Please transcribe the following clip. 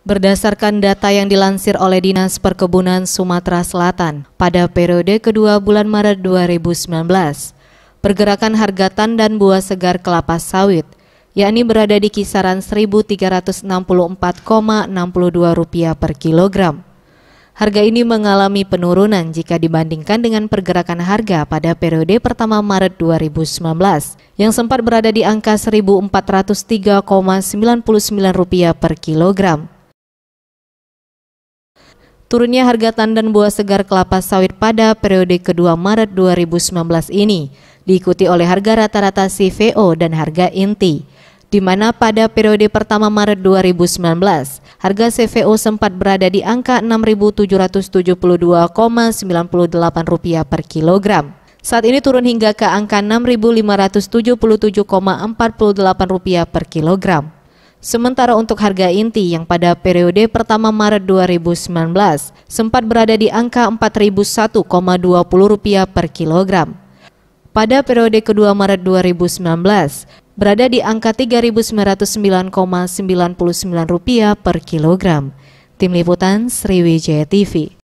Berdasarkan data yang dilansir oleh Dinas Perkebunan Sumatera Selatan, pada periode kedua bulan Maret 2019, pergerakan harga tandan buah segar kelapa sawit, yakni berada di kisaran Rp1.364,62 per kilogram. Harga ini mengalami penurunan jika dibandingkan dengan pergerakan harga pada periode pertama Maret 2019, yang sempat berada di angka Rp1.403,99 per kilogram. Turunnya harga tandan buah segar kelapa sawit pada periode kedua Maret 2019 ini diikuti oleh harga rata-rata CVO dan harga inti, di mana pada periode pertama Maret 2019, harga CVO sempat berada di angka Rp6.772,98 per kilogram. Saat ini turun hingga ke angka Rp6.577,48 per kilogram. Sementara untuk harga inti yang pada periode pertama Maret 2019 sempat berada di angka Rp4.001,20 per kilogram. Pada periode kedua Maret 2019 berada di angka Rp3.909,99 per kilogram. Tim Liputan Sriwijaya TV.